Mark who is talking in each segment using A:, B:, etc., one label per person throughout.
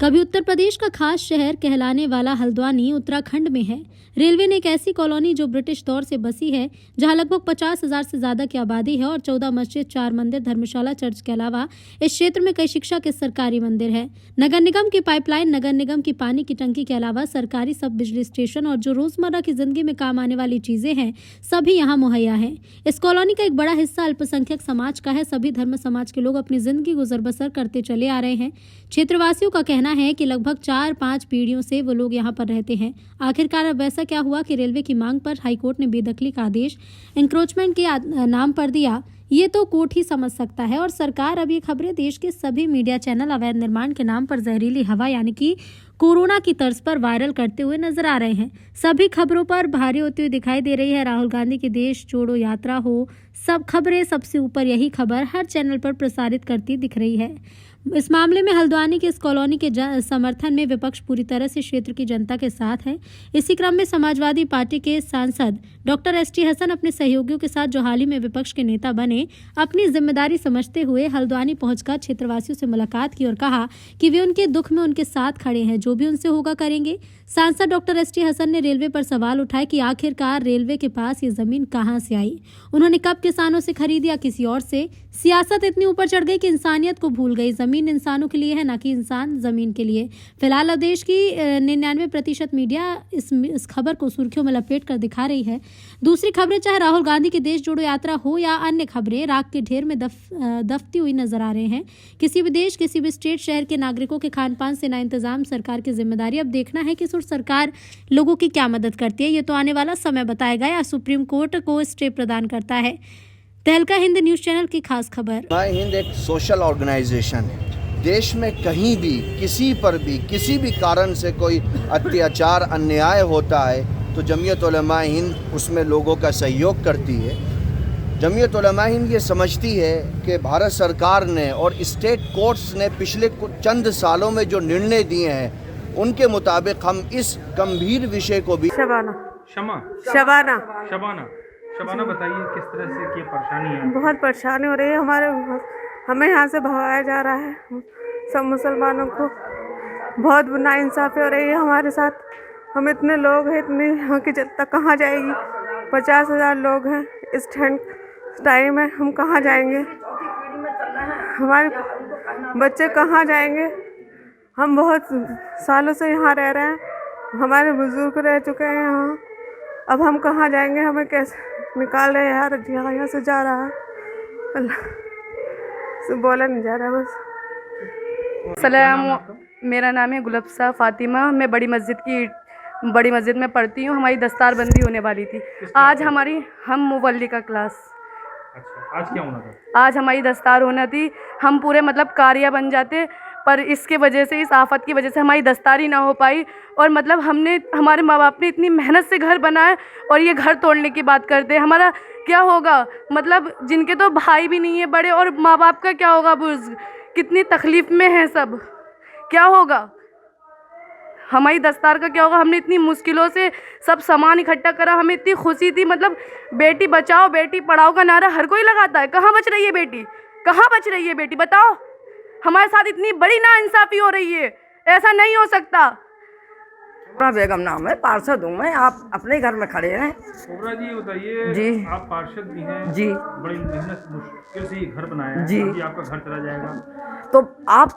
A: कभी उत्तर प्रदेश का खास शहर कहलाने वाला हल्द्वानी उत्तराखंड में है। रेलवे ने एक ऐसी कॉलोनी जो ब्रिटिश दौर से बसी है, जहां लगभग 50,000 से ज्यादा की आबादी है और 14 मस्जिद, 4 मंदिर, धर्मशाला, चर्च के अलावा इस क्षेत्र में कई शिक्षा के सरकारी मंदिर है। नगर निगम की पाइपलाइन, नगर निगम की पानी की टंकी के अलावा सरकारी सब बिजली स्टेशन और जो रोजमर्रा की जिंदगी में काम आने वाली चीजें हैं, सभी यहाँ मुहैया है। इस कॉलोनी का एक बड़ा हिस्सा अल्पसंख्यक समाज का है। सभी धर्म समाज के लोग अपनी जिंदगी गुजर बसर करते चले आ रहे हैं। क्षेत्रवासियों का कहना है कि लगभग 4-5 पीढ़ियों से वो लोग यहाँ पर रहते हैं। आखिरकार अब ऐसा क्या हुआ कि रेलवे की मांग पर हाईकोर्ट ने बेदखली का आदेश एंक्रोचमेंट के नाम पर दिया, ये तो कोर्ट ही समझ सकता है। और सरकार अब ये खबरें देश के सभी मीडिया चैनल अवैध निर्माण के नाम पर जहरीली हवा यानी कि कोरोना की तर्ज पर वायरल करते हुए नजर आ रहे हैं। सभी खबरों पर भारी होती हुई दिखाई दे रही है। राहुल गांधी की देश जोड़ो यात्रा हो, सब खबरें सबसे ऊपर यही खबर हर चैनल पर प्रसारित करती दिख रही है। इस मामले में हल्द्वानी की इस कॉलोनी के समर्थन में विपक्ष पूरी तरह से क्षेत्र की जनता के साथ है। इसी क्रम में समाजवादी पार्टी के सांसद डॉक्टर एसटी हसन अपने सहयोगियों के साथ, जो हाल ही में विपक्ष के नेता बने, अपनी जिम्मेदारी समझते हुए हल्द्वानी पहुंचकर क्षेत्रवासियों से मुलाकात की और कहा कि वे उनके दुख में उनके साथ खड़े हैं, जो भी उनसे होगा करेंगे। सांसद डॉक्टर एसटी हसन ने रेलवे पर सवाल उठाए कि आखिरकार रेलवे के पास ये जमीन कहां से आई, उन्होंने कब किसानों से खरीदी या किसी और से। सियासत इतनी ऊपर चढ़ गई कि इंसानियत को भूल गई। जमीन इंसानों के लिए है, न कि इंसान जमीन के लिए। फिलहाल देश की 99% मीडिया इस खबर को सुर्खियों में लपेट कर दिखा रही है। दूसरी खबरें, चाहे राहुल गांधी की देश जोड़ो यात्रा हो या अन्य खबरें, राख के ढेर में दफती हुई नजर आ रहे हैं। किसी भी देश, किसी भी स्टेट, शहर के नागरिकों के खान पान से ना इंतजाम सरकार की जिम्मेदारी। अब देखना है कि सरकार लोगों की क्या मदद करती है, ये तो आने वाला समय बताएगा या सुप्रीम कोर्ट को स्टे प्रदान करता है। तहलका हिंद न्यूज चैनल की खास खबर।
B: हिंद एक सोशल ऑर्गेनाइजेशन है। देश में कहीं भी, किसी पर भी, किसी भी कारण से कोई अत्याचार, अन्याय होता है तो जमीयत उलमा हिंद उसमें लोगों का सहयोग करती है। जमीयत उलमा हिंद ये समझती है कि भारत सरकार ने और स्टेट कोर्ट्स ने पिछले चंद सालों में जो निर्णय दिए हैं, उनके मुताबिक हम इस गंभीर विषय को भी
C: शबाना बताइए किस तरह से क्या परेशानी है?
D: बहुत परेशानी हो रही है। हमें यहाँ से भगाया जा रहा है। सब मुसलमानों को बहुत नाइंसाफ़ी हो रही है हमारे साथ। हम इतने लोग हैं, इतनी यहाँ की जनता कहाँ जाएगी? 50,000 लोग हैं। इस ठंड टाइम है, हम कहाँ जाएंगे? हमारे बच्चे कहाँ जाएंगे? हम बहुत सालों से यहाँ रह रहे हैं, हमारे बुजुर्ग रह चुके हैं यहाँ। अब हम कहाँ जाएंगे? हमें कैसे निकाल रहे हैं यार, यहाँ से जा रहा है, अल्लाह से बोला नहीं जा रहा बस।
E: सलाम, मेरा नाम है गुलफ्सा फातिमा। मैं बड़ी मस्जिद में पढ़ती हूँ। हमारी दस्तारबंदी होने वाली थी आज। हम मुवल्ली का क्लास।
C: अच्छा, आज क्या होना था?
E: आज हमारी दस्तार होना थी। हम पूरे कारिया बन जाते, पर इसके वजह से, इस आफत की वजह से हमारी दस्तारी ना हो पाई। और हमारे माँ बाप ने इतनी मेहनत से घर बनाया और ये घर तोड़ने की बात करते हैं। हमारा क्या होगा? जिनके तो भाई भी नहीं है बड़े, और माँ बाप का क्या होगा? बुजुर्ग कितनी तकलीफ़ में हैं सब, क्या होगा? हमारी दस्तार का क्या होगा? हमने इतनी मुश्किलों से सब सामान इकट्ठा करा, हमें इतनी खुशी थी। बेटी बचाओ बेटी पढ़ाओ का नारा हर कोई लगाता है। कहाँ बच रही है बेटी? कहाँ बच रही है बेटी? बताओ। हमारे साथ इतनी बड़ी नाइंसाफ़ी हो रही है, ऐसा नहीं हो सकता।
F: कोबरा बेगम नाम है, पार्षद हूँ मैं। आप अपने घर में खड़े हैं।
C: कोबरा जी बताइए
F: जी,
C: आप पार्षद भी हैं
F: जी,
C: बड़ी मेहनत मुश्किल से घर बनाया है
F: जी,
C: अभी आपका घर चला जाएगा
F: तो आप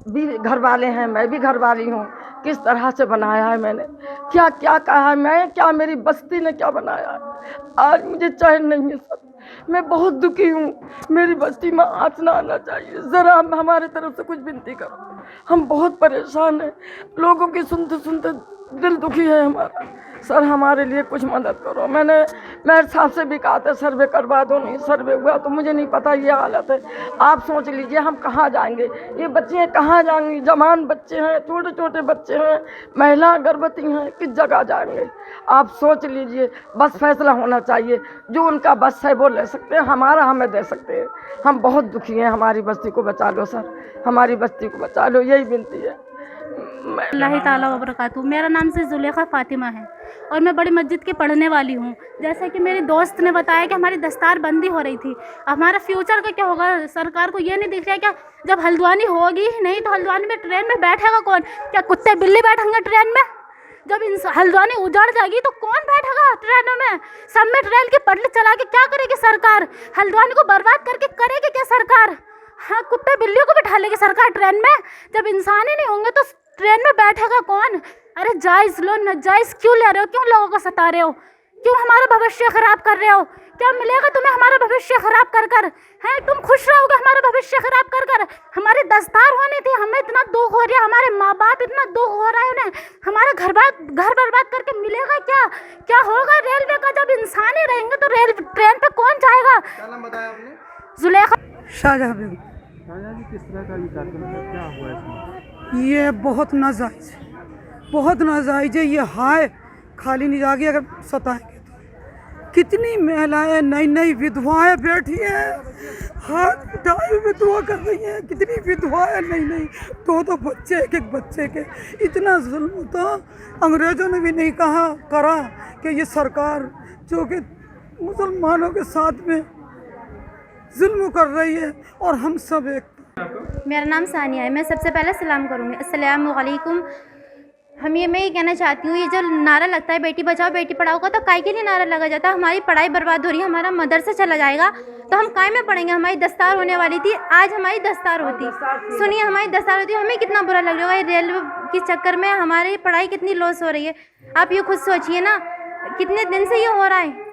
F: भी घर वाले हैं, मैं भी घर वाली हूँ। किस तरह से बनाया है मैंने, क्या क्या कहा है मैं, क्या मेरी बस्ती ने क्या बनाया है। आज मुझे चैन नहीं है सर, मैं बहुत दुखी हूँ। मेरी बस्ती में आँच ना आना चाहिए। ज़रा हमारे तरफ से कुछ विनती करो, हम बहुत परेशान हैं। लोगों की सुनते सुनते दिल दुखी है हमारा। सर हमारे लिए कुछ मदद करो। मैंने मेयर साहब से भी कहा था सर्वे करवा दो, नहीं सर्वे हुआ तो मुझे नहीं पता ये हालत है। आप सोच लीजिए हम कहाँ जाएंगे? ये बच्चे कहाँ जाएंगी? जवान बच्चे हैं, छोटे छोटे बच्चे हैं, महिला गर्भवती हैं, किस जगह जाएंगे? आप सोच लीजिए। बस फैसला होना चाहिए, जो उनका बस है वो ले सकते हैं, हमारा हमें दे सकते हैं। हम बहुत दुखी हैं, हमारी बस्ती को बचा लो सर, हमारी बस्ती को बचा लो, यही विनती है।
A: अल्लाह ताला व बरकातहू। मेरा नाम से जुलेखा फ़ातिमा है और मैं बड़ी मस्जिद की पढ़ने वाली हूँ। जैसा कि मेरी दोस्त ने बताया कि हमारी दस्तार बंदी हो रही थी, हमारा फ्यूचर का क्या होगा? सरकार को ये नहीं दिख रहा क्या? जब हल्द्वानी होगी ही नहीं तो हल्द्वानी में ट्रेन में बैठेगा कौन? क्या कुत्ते बिल्ली बैठेंगे ट्रेन में? जब हल्द्वानी उजड़ जाएगी तो कौन बैठेगा ट्रेनों में? सब में ट्रेन की पटरी चला के क्या करेगी सरकार? हल्द्वानी को बर्बाद करके करेगी क्या सरकार? हाँ, कुत्ते बिल्लियों को बिठा लेगी सरकार ट्रेन में? जब इंसान ही नहीं होंगे तो ट्रेन में बैठेगा कौन? अरे जायज़ लो, नाजायज़ क्यों ले रहे हो? क्यों लोगों को सता रहे हो? क्यों हमारा भविष्य खराब कर रहे हो? क्या मिलेगा तुम्हें हमारा भविष्य खराब कर कर? हैं, तुम खुश रहोगे हमारा भविष्य खराब कर कर? हमारी दस्तार होनी थी, हमें इतना दुख हो रहा है, हमारे माँ बाप इतना दुख हो रहा है उन्हें, हमारा घर बर्बाद करके मिलेगा क्या? क्या होगा रेलवे का? जब इंसान ही रहेंगे तो ट्रेन पे कौन जाएगा?
B: क्या नाम बताया आपने?
A: जुलेखा
G: शाहजहाँ बेगम।
C: शाहजहाँ जी, किस तरह का ये कार्यक्रम है, क्या हुआ इसमें?
G: ये बहुत नाजायज़ है, बहुत नाजायज़ है। ये हाय खाली नहीं जाएगी अगर सताएंगे तो। कितनी महिलाएं नई नई विधवाएं बैठी हैं, हाथ उठाए हुए दुआ कर रही हैं। कितनी विधवाएं नई नई, दो बच्चे, एक बच्चे के। इतना जुल्म होता अंग्रेज़ों ने भी नहीं करा कि ये सरकार जो कि मुसलमानों के साथ में जुल्म कर रही है और हम सब एक।
H: मेरा नाम सानिया है। मैं सबसे पहले सलाम करूँगी, अस्सलामु अलैकुम। मैं ये कहना चाहती हूँ, ये जो नारा लगता है बेटी बचाओ बेटी पढ़ाओ का, तो काय के लिए नारा लगा जाता है? हमारी पढ़ाई बर्बाद हो रही है, हमारा मदरसा चला जाएगा तो हम काय में पढ़ेंगे? हमारी दस्तार होने वाली थी, आज हमारी दस्तार होती, सुनिए हमारी दस्तार होती, हमें कितना बुरा लग रहा है। रेलवे के चक्कर में हमारी पढ़ाई कितनी लॉस हो रही है, आप ये खुद सोचिए ना। कितने दिन से ये हो रहा है,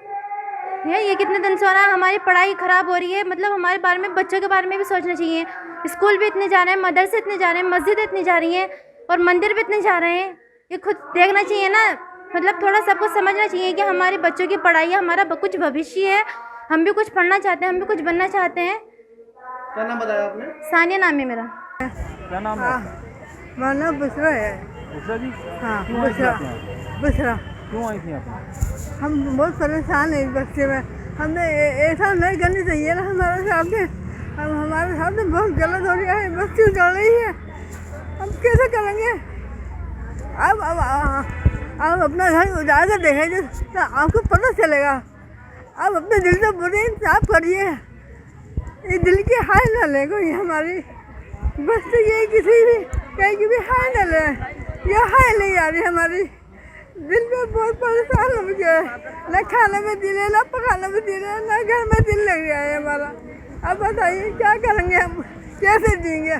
H: ये कितने दिन से हो रहा है, हमारी पढ़ाई ख़राब हो रही है। मतलब हमारे बारे में, बच्चों के बारे में भी सोचना चाहिए। स्कूल भी इतने जा रहे हैं, मदरसे इतने जा रहे हैं, मस्जिद इतनी जा रही हैं और मंदिर भी इतने जा रहे हैं। ये खुद देखना चाहिए ना, मतलब थोड़ा सबको समझना चाहिए कि हमारे बच्चों की पढ़ाई है, हमारा कुछ भविष्य है, हम भी कुछ पढ़ना चाहते हैं, हम भी कुछ बनना चाहते हैं।
B: क्या नाम बताया आपने?
H: सानिया नाम है मेरा।
C: क्या नाम है?
G: मेरा नाम बुशरा है।
C: उषा जी,
G: हाँ,
C: क्यों आई थी
G: बुशरा।
C: आप यहाँ?
G: बुशरा,
C: क्यों आई थी आप यहाँ?
G: हम बहुत परेशान हैं इस बच्चे में। हमें ऐसा नहीं करनी चाहिए ना हमारे सामने। हमारे सामने बहुत गलत हो रहा है, बच्ची उजड़ रही है, हम कैसे करेंगे? अब अपना घर उजाड़ कर देखेंगे तो आपको पता चलेगा। अब अपने दिल से बुरे इंसाफ करिए, ये दिल की हाय न ले कोई हमारी, बस तो ये किसी भी कहीं की भी हाय न ले, ये हाय नहीं आ रही हमारी। दिल में बहुत परेशान हो गया है, न खाने में दिल है, न पकाने में दिल है, न घर में दिल लग रहा है हमारा। अब बताइए क्या करेंगे हम, कैसे जिएंगे?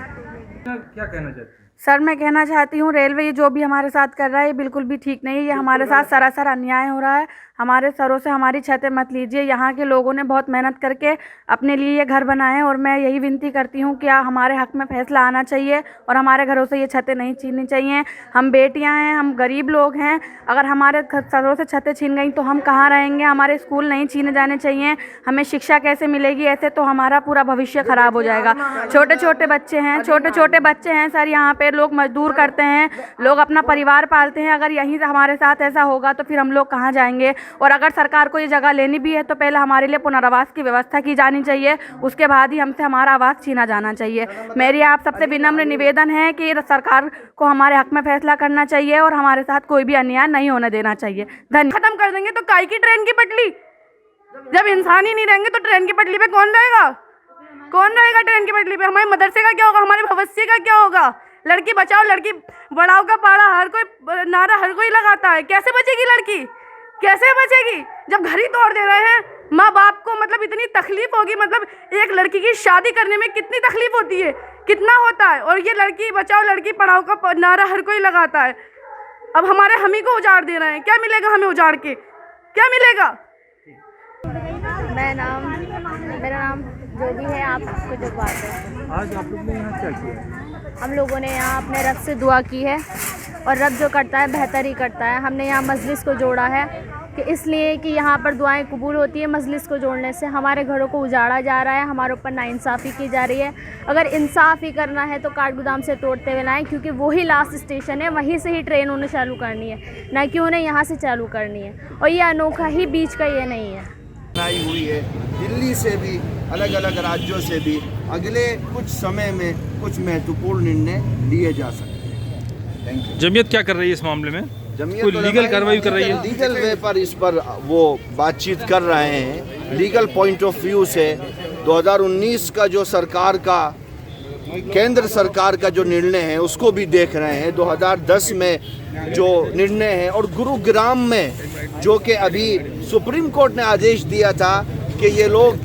C: क्या कहना चाहते हैं?
E: सर, मैं कहना चाहती हूँ रेलवे ये जो भी हमारे साथ कर रहा है ये बिल्कुल भी ठीक नहीं है। ये हमारे साथ सरासर अन्याय हो रहा है। हमारे सरों से हमारी छतें मत लीजिए। यहाँ के लोगों ने बहुत मेहनत करके अपने लिए ये घर बनाए हैं और मैं यही विनती करती हूँ कि हमारे हक़ में फ़ैसला आना चाहिए और हमारे घरों से ये छतें नहीं छीननी चाहिए। हम बेटियाँ हैं, हम गरीब लोग हैं, अगर हमारे सरों से छतें छीन गई तो हम कहाँ रहेंगे? हमारे स्कूल नहीं छीने जाने चाहिए। हमें शिक्षा कैसे मिलेगी? ऐसे तो हमारा पूरा भविष्य ख़राब हो जाएगा। छोटे छोटे बच्चे हैं सर, यहाँ पे लोग मजदूर करते हैं, लोग अपना परिवार पालते हैं। अगर यहीं से हमारे साथ ऐसा होगा तो फिर हम लोग कहाँ जाएंगे? और अगर सरकार को ये जगह लेनी भी है तो पहले हमारे लिए पुनर्वास की व्यवस्था की जानी चाहिए, उसके बाद ही हमसे हमारा आवास छीना जाना चाहिए। मेरी आप सबसे विनम्र निवेदन है कि सरकार को हमारे हक में फैसला करना चाहिए और हमारे साथ कोई भी अन्याय नहीं होने देना चाहिए। धन्यवाद। खत्म कर देंगे तो काय की ट्रेन की पटरी? जब इंसान ही नहीं रहेंगे तो ट्रेन की पटरी पे कौन रहेगा? कौन रहेगा ट्रेन की पटरी पे? हमारे मदरसे का क्या होगा? हमारे भविष्य का क्या होगा? लड़की बचाओ लड़की बढ़ाओ का पारा नारा हर कोई लगाता है। कैसे बचेगी लड़की? कैसे बचेगी जब घर ही तोड़ दे रहे हैं? माँ बाप को मतलब इतनी तकलीफ होगी, मतलब एक लड़की की शादी करने में कितनी तकलीफ होती है, कितना होता है, और ये लड़की बचाओ लड़की पढ़ाओ का नारा हर कोई लगाता है। अब हमारे हम ही को उजाड़ दे रहे हैं। क्या मिलेगा हमें उजाड़ के? क्या मिलेगा?
H: मेरा नाम जो भी है, आपको जो बात है।
C: आज आप लोग ने यहाँ क्या किया?
H: हम लोगों ने यहाँ अपने रब से दुआ की है और रब जो करता है बेहतर ही करता है। हमने यहाँ मजलिस को जोड़ा है कि इसलिए कि यहाँ पर दुआएं कबूल होती है। मजलिस को जोड़ने से हमारे घरों को उजाड़ा जा रहा है, हमारे ऊपर नाइंसाफ़ी की जा रही है। अगर इंसाफ ही करना है तो काठ गोदाम से तोड़ते हुए लाएँ, क्योंकि वही लास्ट स्टेशन है, वहीं से ही ट्रेन उन्हें चालू करनी है, ना कि उन्हें यहाँ से चालू करनी है। और ये अनोखा ही बीच का ये नहीं है।
B: आई हुई है दिल्ली से भी, अलग अलग राज्यों से भी अगले कुछ समय में कुछ महत्वपूर्ण निर्णय लिए जा सकते हैं।
C: जमीयत क्या कर रही है इस मामले में?
B: जमीयत
C: कोई लीगल कार्रवाई कर रही है?
B: लीगल वे पर इस पर वो बातचीत कर रहे हैं। लीगल पॉइंट ऑफ व्यू से 2019 का जो सरकार का केंद्र सरकार का जो निर्णय है उसको भी देख रहे हैं। 2010 में जो निर्णय है और गुरुग्राम में जो कि अभी सुप्रीम कोर्ट ने आदेश दिया था कि ये लोग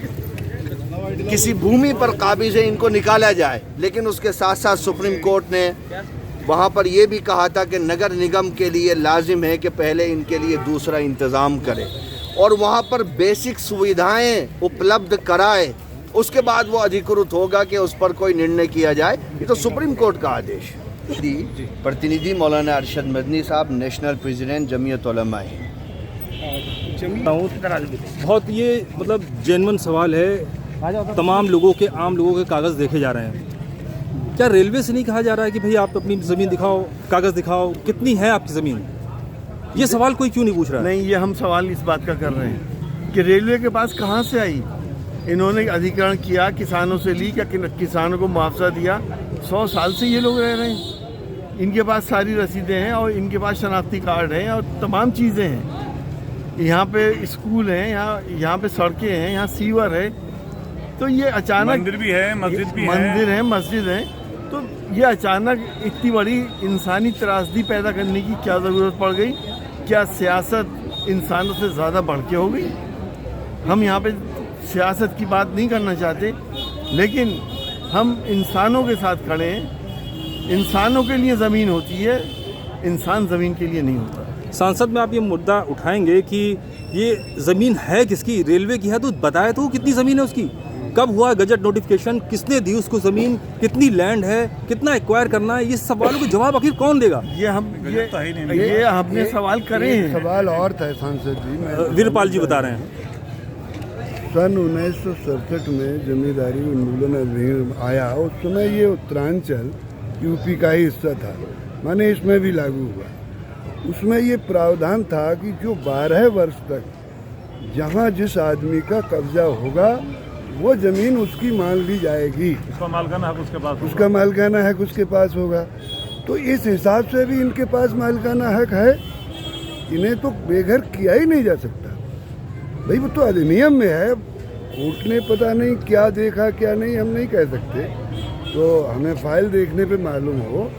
B: किसी भूमि पर काबिज है, इनको निकाला जाए, लेकिन उसके साथ साथ सुप्रीम कोर्ट ने वहाँ पर यह भी कहा था कि नगर निगम के लिए लाजिम है कि पहले इनके लिए दूसरा इंतज़ाम करे और वहाँ पर बेसिक सुविधाएं उपलब्ध कराए, उसके बाद वो अधिकृत होगा कि उस पर कोई निर्णय किया जाए। ये तो सुप्रीम कोर्ट का आदेश है। प्रतिनिधि मौलाना अरशद मदनी साहब, नेशनल प्रेसिडेंट जमीयत उलमा हिंद।
I: बहुत ये मतलब जेन्युइन सवाल है। तमाम लोगों के, आम लोगों के कागज़ देखे जा रहे हैं। क्या रेलवे से नहीं कहा जा रहा है कि भाई आप अपनी ज़मीन दिखाओ, कागज़ दिखाओ, कितनी है आपकी ज़मीन? ये सवाल कोई क्यों नहीं पूछ रहा है?
J: नहीं, ये हम सवाल इस बात का कर रहे हैं कि रेलवे के पास कहाँ से आई। इन्होंने अधिग्रहण किया, किसानों से ली, क्या किसानों को मुआवजा दिया? 100 साल से ये लोग रह रहे हैं। इनके पास सारी रसीदें हैं और इनके पास शनाख्ती कार्ड हैं और तमाम चीज़ें हैं। यहाँ पे स्कूल हैं, यहाँ पे सड़कें हैं, यहाँ सीवर है। तो ये अचानक
C: मंदिर भी है,
J: मस्जिद है। तो ये अचानक इतनी बड़ी इंसानी त्रासदी पैदा करने की क्या ज़रूरत पड़ गई? क्या सियासत इंसानों से ज़्यादा बढ़ के हो गई? हम यहाँ पे सियासत की बात नहीं करना चाहते, लेकिन हम इंसानों के साथ खड़े हैं। इंसानों के लिए ज़मीन होती है, इंसान ज़मीन के लिए नहीं होता।
I: सांसद में आप ये मुद्दा उठाएंगे कि ये ज़मीन है किसकी? रेलवे की है तो बताए तो कितनी ज़मीन है उसकी, कब हुआ गजट नोटिफिकेशन, किसने दी उसको ज़मीन, कितनी लैंड है, कितना एक्वायर करना है? ये सवालों के जवाब आखिर कौन देगा?
J: ये हमने सवाल करे हैं।
K: सवाल और था सांसद जी,
I: वीरपाल जी बता रहे हैं।
K: सन 1967 में जमींदारी उन्मूलन अधिनियम आया, उस समय ये उत्तरांचल यूपी का ही हिस्सा था, माने इसमें भी लागू हुआ। उसमें ये प्रावधान था कि जो 12 वर्ष तक जहाँ जिस आदमी का कब्जा होगा वो ज़मीन उसकी मान ली जाएगी,
C: उसका मालिकाना हक उसके पास,
K: उसका मालिकाना हक उसके पास होगा। तो इस हिसाब से भी इनके पास मालिकाना हक है, इन्हें तो बेघर किया ही नहीं जा सकता भाई, वो तो अधिनियम में है। कोर्ट ने पता नहीं क्या देखा क्या नहीं, हम नहीं कह सकते, तो हमें फाइल देखने पे मालूम हो।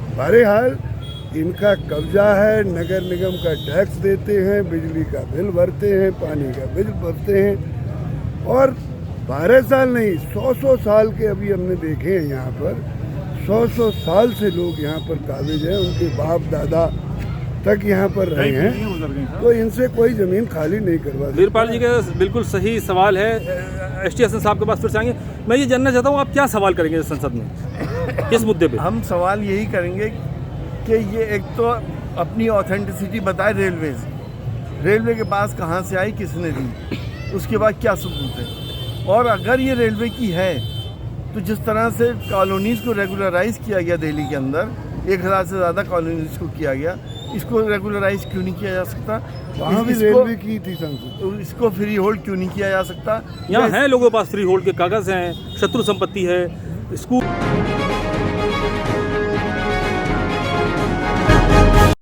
K: बहरहाल इनका कब्जा है, नगर निगम का टैक्स देते हैं, बिजली का बिल भरते हैं, पानी का बिल भरते हैं, और 12 साल नहीं 100 साल के अभी हमने देखे हैं यहाँ पर। 100 साल से लोग यहाँ पर काबिज हैं, उनके बाप दादा तक यहाँ पर रहे हैं, तो इनसे कोई ज़मीन खाली नहीं करवा सकता।
I: वीरपाल जी का बिल्कुल सही सवाल है। एसटी हसन साहब के पास फिर से आएंगे। मैं ये जानना चाहता हूँ आप क्या सवाल करेंगे संसद में किस मुद्दे पे?
J: हम सवाल यही करेंगे कि ये एक तो अपनी ऑथेंटिसिटी बताए रेलवे से, रेलवे के पास कहाँ से आई, किसने दी, उसके बाद क्या सबूत है। और अगर ये रेलवे की है तो जिस तरह से कॉलोनीज़ को रेगुलराइज़ किया गया दिल्ली के अंदर, 1000 से ज़्यादा कॉलोनीज़ को किया गया, इसको रेगुलराइज क्यों नहीं किया जा सकता?
K: वहाँ भी रेलवे की थी संसद,
J: तो इसको फ्री होल्ड क्यों नहीं किया जा सकता?
I: यहाँ है लोगों के पास फ्री होल्ड के कागज़ हैं, शत्रु संपत्ति है, स्कूल